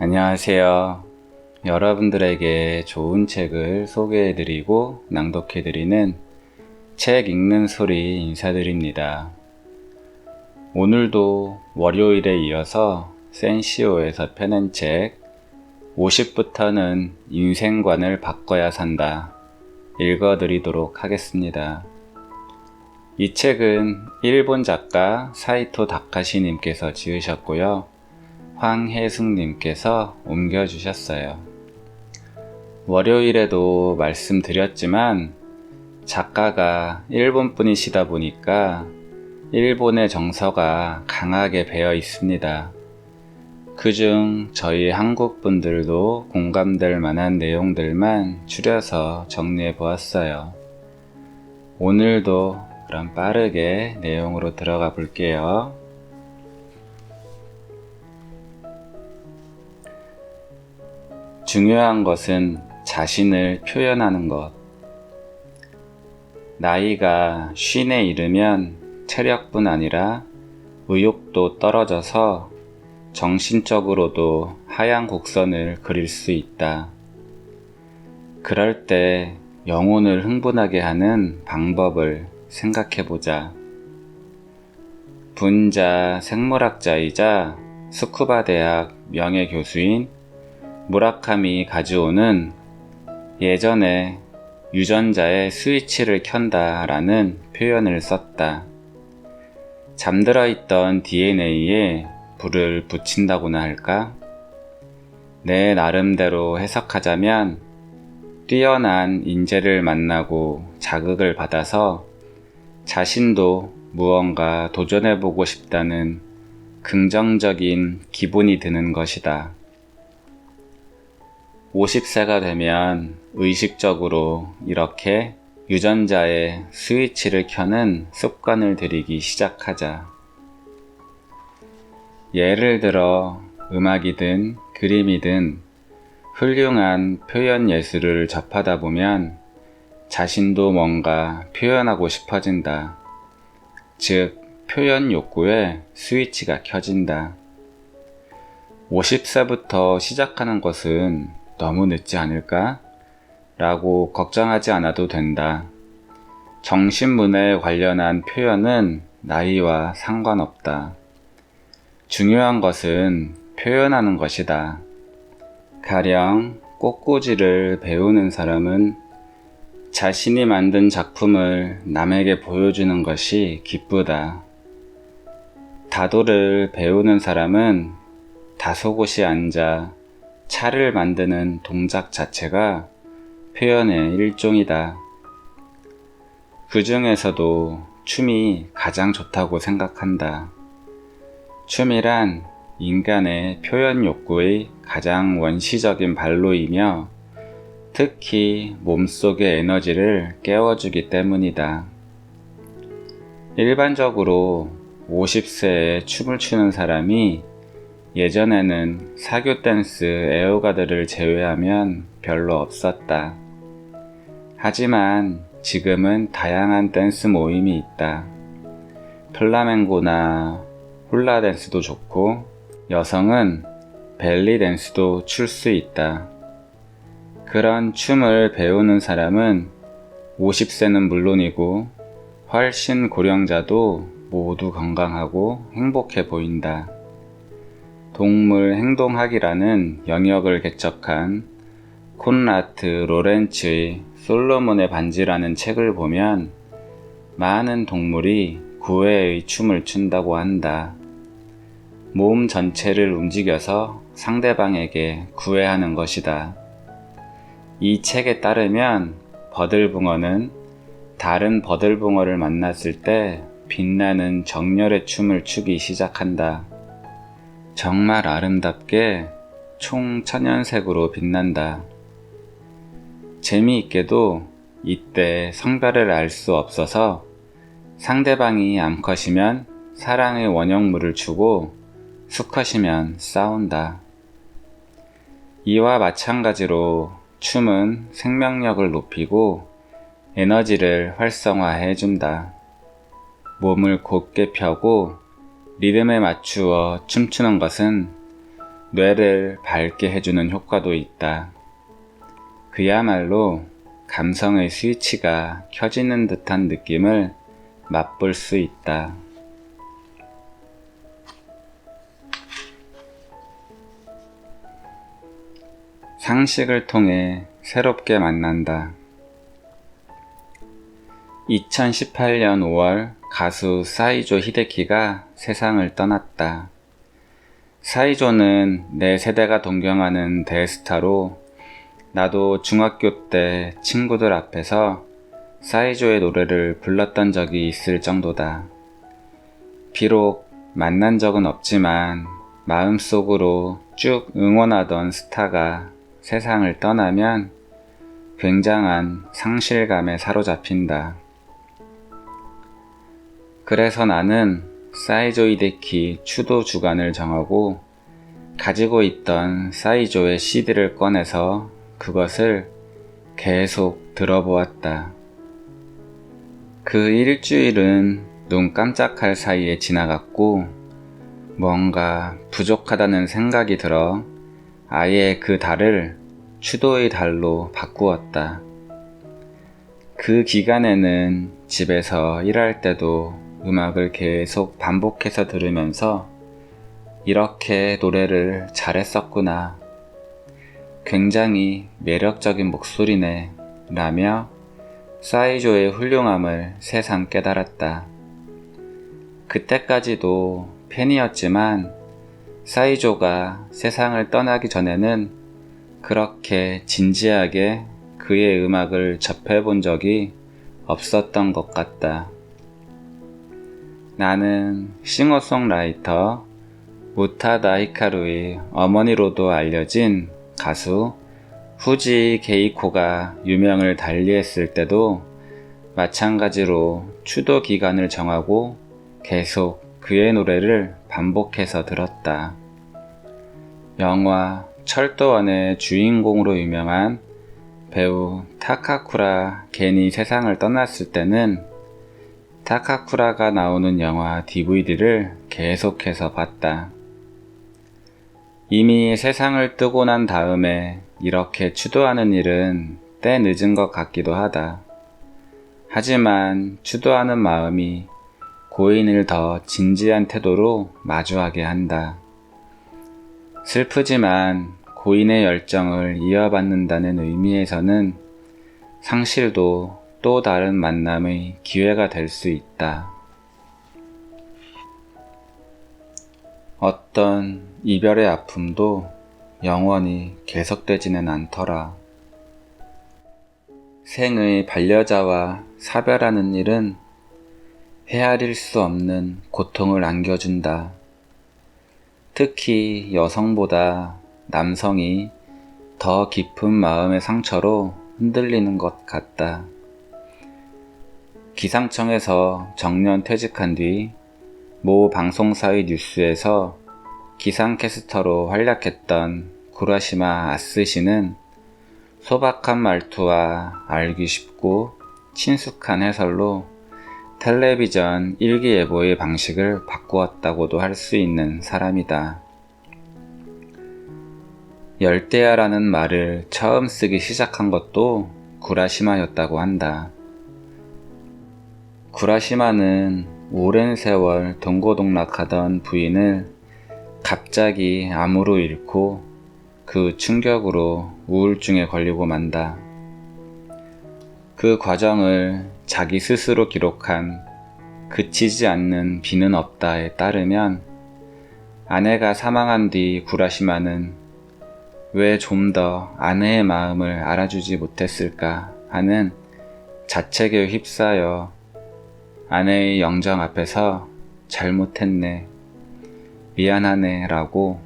안녕하세요. 여러분들에게 좋은 책을 소개해드리고 낭독해드리는 책 읽는 소리 인사드립니다. 오늘도 월요일에 이어서 센시오에서 펴낸 책 50부터는 인생관을 바꿔야 산다 읽어드리도록 하겠습니다. 이 책은 일본 작가 사이토 다카시 님께서 지으셨고요. 황혜숙님께서 옮겨주셨어요. 월요일에도 말씀드렸지만 작가가 일본 분이시다 보니까 일본의 정서가 강하게 배어 있습니다. 그중 저희 한국 분들도 공감될 만한 내용들만 추려서 정리해 보았어요. 오늘도 그럼 빠르게 내용으로 들어가 볼게요. 중요한 것은 자신을 표현하는 것. 나이가 50에 이르면 체력뿐 아니라 의욕도 떨어져서 정신적으로도 하얀 곡선을 그릴 수 있다. 그럴 때 영혼을 흥분하게 하는 방법을 생각해보자. 분자 생물학자이자 스쿠바 대학 명예교수인 무라카미 가즈오는 예전에 유전자의 스위치를 켠다 라는 표현을 썼다. 잠들어 있던 DNA에 불을 붙인다고나 할까? 내 나름대로 해석하자면 뛰어난 인재를 만나고 자극을 받아서 자신도 무언가 도전해보고 싶다는 긍정적인 기분이 드는 것이다. 50세가 되면 의식적으로 이렇게 유전자의 스위치를 켜는 습관을 들이기 시작하자. 예를 들어 음악이든 그림이든 훌륭한 표현 예술을 접하다 보면 자신도 뭔가 표현하고 싶어진다. 즉, 표현 욕구의 스위치가 켜진다. 50세부터 시작하는 것은 너무 늦지 않을까? 라고 걱정하지 않아도 된다. 정신문화에 관련한 표현은 나이와 상관없다. 중요한 것은 표현하는 것이다. 가령 꽃꽂이를 배우는 사람은 자신이 만든 작품을 남에게 보여주는 것이 기쁘다. 다도를 배우는 사람은 다소곳이 앉아 차를 만드는 동작 자체가 표현의 일종이다. 그 중에서도 춤이 가장 좋다고 생각한다. 춤이란 인간의 표현 욕구의 가장 원시적인 발로이며 특히 몸속의 에너지를 깨워주기 때문이다. 일반적으로 50세에 춤을 추는 사람이 예전에는 사교 댄스 애호가들을 제외하면 별로 없었다. 하지만 지금은 다양한 댄스 모임이 있다. 플라멩고나 훌라 댄스도 좋고 여성은 벨리 댄스도 출 수 있다. 그런 춤을 배우는 사람은 50세는 물론이고 훨씬 고령자도 모두 건강하고 행복해 보인다. 동물 행동학이라는 영역을 개척한 콘라트 로렌츠의 솔로몬의 반지라는 책을 보면 많은 동물이 구애의 춤을 춘다고 한다. 몸 전체를 움직여서 상대방에게 구애하는 것이다. 이 책에 따르면 버들붕어는 다른 버들붕어를 만났을 때 빛나는 정열의 춤을 추기 시작한다. 정말 아름답게 총천연색으로 빛난다. 재미있게도 이때 성별을 알 수 없어서 상대방이 암컷이면 사랑의 원형물을 주고 수컷이면 싸운다. 이와 마찬가지로 춤은 생명력을 높이고 에너지를 활성화해준다. 몸을 곧게 펴고 리듬에 맞추어 춤추는 것은 뇌를 밝게 해주는 효과도 있다. 그야말로 감성의 스위치가 켜지는 듯한 느낌을 맛볼 수 있다. 상식을 통해 새롭게 만난다. 2018년 5월 가수 사이조 히데키가 세상을 떠났다. 사이조는 내 세대가 동경하는 대스타로 나도 중학교 때 친구들 앞에서 사이조의 노래를 불렀던 적이 있을 정도다. 비록 만난 적은 없지만 마음속으로 쭉 응원하던 스타가 세상을 떠나면 굉장한 상실감에 사로잡힌다. 그래서 나는 사이조 히데키 추도 주간을 정하고 가지고 있던 사이조의 CD를 꺼내서 그것을 계속 들어보았다. 그 일주일은 눈 깜짝할 사이에 지나갔고 뭔가 부족하다는 생각이 들어 아예 그 달을 추도의 달로 바꾸었다. 그 기간에는 집에서 일할 때도 음악을 계속 반복해서 들으면서 이렇게 노래를 잘했었구나. 굉장히 매력적인 목소리네. 라며 사이조의 훌륭함을 새삼 깨달았다. 그때까지도 팬이었지만 사이조가 세상을 떠나기 전에는 그렇게 진지하게 그의 음악을 접해본 적이 없었던 것 같다. 나는 싱어송라이터 우타다 히카루의 어머니로도 알려진 가수 후지 게이코가 유명을 달리했을 때도 마찬가지로 추도 기간을 정하고 계속 그의 노래를 반복해서 들었다. 영화 철도원의 주인공으로 유명한 배우 타카쿠라 겐이 세상을 떠났을 때는 타카쿠라가 나오는 영화 DVD를 계속해서 봤다. 이미 세상을 뜨고 난 다음에 이렇게 추도하는 일은 때 늦은 것 같기도 하다. 하지만 추도하는 마음이 고인을 더 진지한 태도로 마주하게 한다. 슬프지만 고인의 열정을 이어받는다는 의미에서는 상실도 또 다른 만남의 기회가 될 수 있다. 어떤 이별의 아픔도 영원히 계속되지는 않더라. 생의 반려자와 사별하는 일은 헤아릴 수 없는 고통을 안겨준다. 특히 여성보다 남성이 더 깊은 마음의 상처로 흔들리는 것 같다. 기상청에서 정년 퇴직한 뒤 모 방송사의 뉴스에서 기상캐스터로 활약했던 구라시마 아스 씨는 소박한 말투와 알기 쉽고 친숙한 해설로 텔레비전 일기예보의 방식을 바꾸었다고도 할 수 있는 사람이다. 열대야라는 말을 처음 쓰기 시작한 것도 구라시마였다고 한다. 구라시마는 오랜 세월 동고동락하던 부인을 갑자기 암으로 잃고 그 충격으로 우울증에 걸리고 만다. 그 과정을 자기 스스로 기록한 그치지 않는 비는 없다에 따르면 아내가 사망한 뒤 구라시마는 왜 좀 더 아내의 마음을 알아주지 못했을까 하는 자책에 휩싸여 아내의 영정 앞에서 잘못했네, 미안하네 라고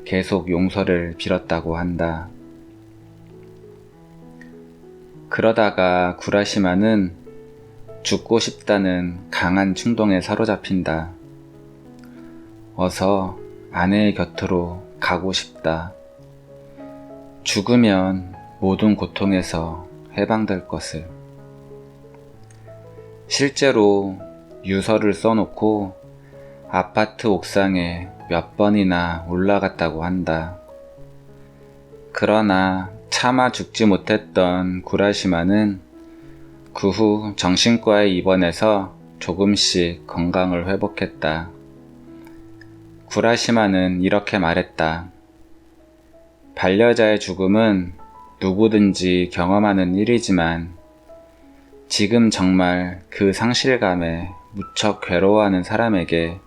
계속 용서를 빌었다고 한다. 그러다가 구라시마는 죽고 싶다는 강한 충동에 사로잡힌다. 어서 아내의 곁으로 가고 싶다. 죽으면 모든 고통에서 해방될 것을. 실제로 유서를 써놓고 아파트 옥상에 몇 번이나 올라갔다고 한다. 그러나 차마 죽지 못했던 구라시마는 그 후 정신과에 입원해서 조금씩 건강을 회복했다. 구라시마는 이렇게 말했다. 반려자의 죽음은 누구든지 경험하는 일이지만 지금 정말 그 상실감에 무척 괴로워하는 사람에게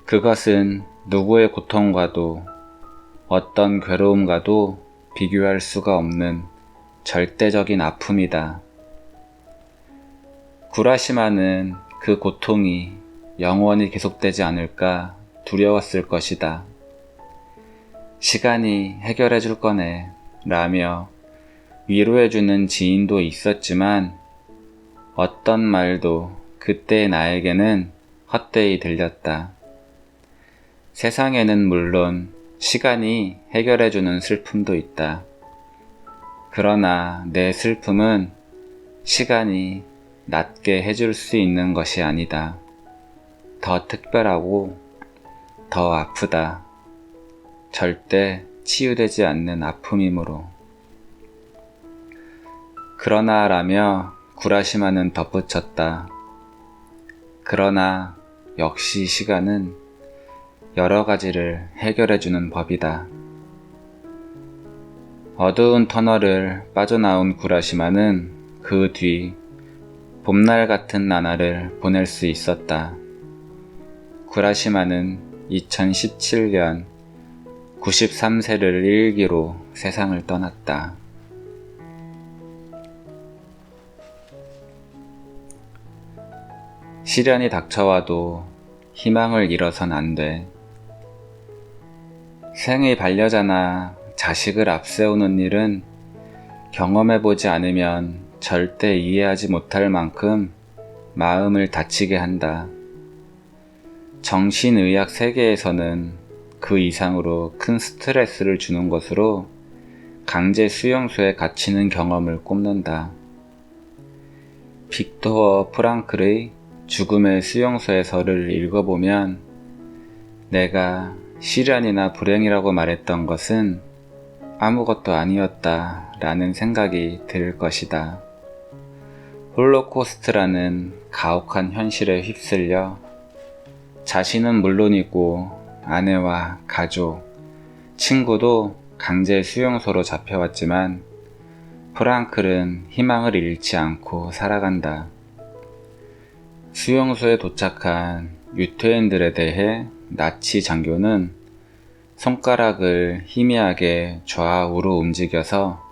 그것은 누구의 고통과도 어떤 괴로움과도 비교할 수가 없는 절대적인 아픔이다. 구라시마는 그 고통이 영원히 계속되지 않을까 두려웠을 것이다. 시간이 해결해 줄 거네 라며 위로해주는 지인도 있었지만 어떤 말도 그때의 나에게는 헛되이 들렸다. 세상에는 물론 시간이 해결해주는 슬픔도 있다. 그러나 내 슬픔은 시간이 낫게 해줄 수 있는 것이 아니다. 더 특별하고 더 아프다. 절대 치유되지 않는 아픔이므로. 그러나 라며 구라시마는 덧붙였다. 그러나 역시 시간은 여러 가지를 해결해주는 법이다. 어두운 터널을 빠져나온 구라시마는 그 뒤 봄날 같은 나날을 보낼 수 있었다. 구라시마는 2017년 93세를 일기로 세상을 떠났다. 시련이 닥쳐와도 희망을 잃어선 안 돼. 생의 반려자나 자식을 앞세우는 일은 경험해보지 않으면 절대 이해하지 못할 만큼 마음을 다치게 한다. 정신의학 세계에서는 그 이상으로 큰 스트레스를 주는 것으로 강제 수용소에 갇히는 경험을 꼽는다. 빅토어 프랑클의 죽음의 수용소에서를 읽어보면 내가 시련이나 불행이라고 말했던 것은 아무것도 아니었다 라는 생각이 들 것이다. 홀로코스트라는 가혹한 현실에 휩쓸려 자신은 물론이고 아내와 가족, 친구도 강제 수용소로 잡혀왔지만 프랑클은 희망을 잃지 않고 살아간다. 수용소에 도착한 유태인들에 대해 나치 장교는 손가락을 희미하게 좌우로 움직여서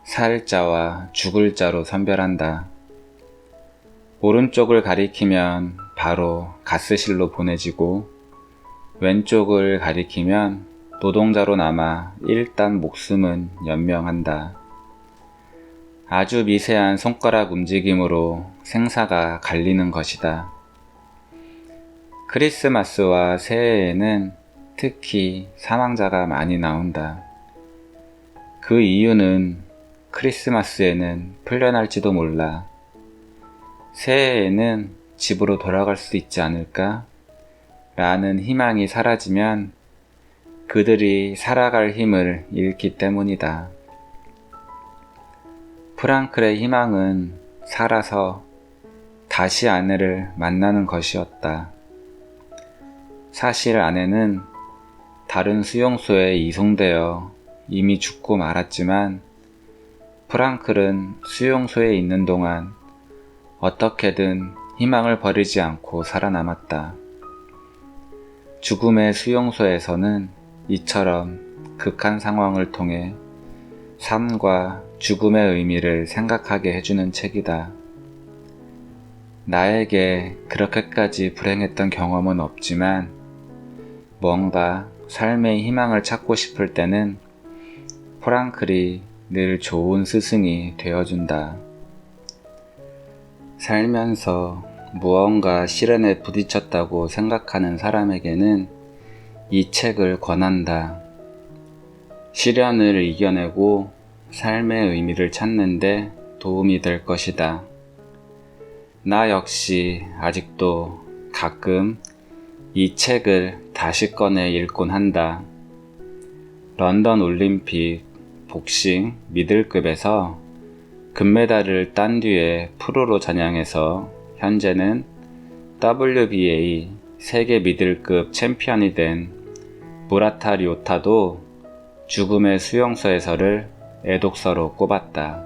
살 자와 죽을 자로 선별한다. 오른쪽을 가리키면 바로 가스실로 보내지고 왼쪽을 가리키면 노동자로 남아 일단 목숨은 연명한다. 아주 미세한 손가락 움직임으로 생사가 갈리는 것이다. 크리스마스와 새해에는 특히 사망자가 많이 나온다. 그 이유는 크리스마스에는 풀려날지도 몰라. 새해에는 집으로 돌아갈 수 있지 않을까? 라는 희망이 사라지면 그들이 살아갈 힘을 잃기 때문이다. 프랑클의 희망은 살아서 다시 아내를 만나는 것이었다. 사실 아내는 다른 수용소에 이송되어 이미 죽고 말았지만 프랑클은 수용소에 있는 동안 어떻게든 희망을 버리지 않고 살아남았다. 죽음의 수용소에서는 이처럼 극한 상황을 통해 삶과 죽음의 의미를 생각하게 해주는 책이다. 나에게 그렇게까지 불행했던 경험은 없지만 뭔가 삶의 희망을 찾고 싶을 때는 프랑클이 늘 좋은 스승이 되어준다. 살면서 무언가 시련에 부딪혔다고 생각하는 사람에게는 이 책을 권한다. 시련을 이겨내고 삶의 의미를 찾는데 도움이 될 것이다. 나 역시 아직도 가끔 이 책을 다시 꺼내 읽곤 한다. 런던 올림픽 복싱 미들급에서 금메달을 딴 뒤에 프로로 전향해서 현재는 WBA 세계 미들급 챔피언이 된 무라타 료타도 죽음의 수용소에서를 애독서로 꼽았다.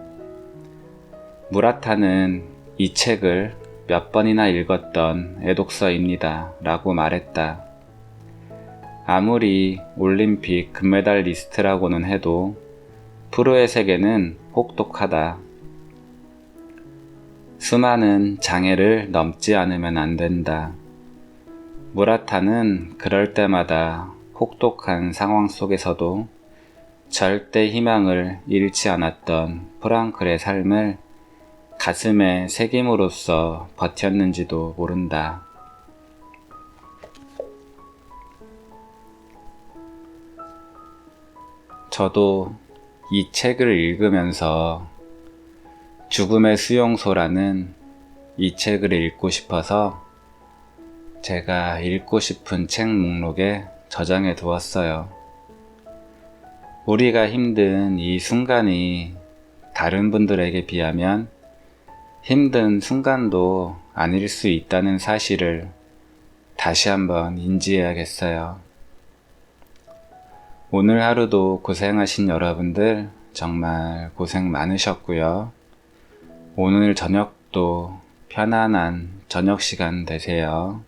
무라타는 이 책을 몇 번이나 읽었던 애독서입니다 라고 말했다. 아무리 올림픽 금메달리스트라고는 해도 프로의 세계는 혹독하다. 수많은 장애를 넘지 않으면 안 된다. 무라타는 그럴 때마다 혹독한 상황 속에서도 절대 희망을 잃지 않았던 프랑클의 삶을 가슴에 새김으로써 버텼는지도 모른다. 저도 이 책을 읽으면서 죽음의 수용소라는 이 책을 읽고 싶어서 제가 읽고 싶은 책 목록에 저장해 두었어요. 우리가 힘든 이 순간이 다른 분들에게 비하면 힘든 순간도 아닐 수 있다는 사실을 다시 한번 인지해야겠어요. 오늘 하루도 고생하신 여러분들 정말 고생 많으셨고요. 오늘 저녁도 편안한 저녁 시간 되세요.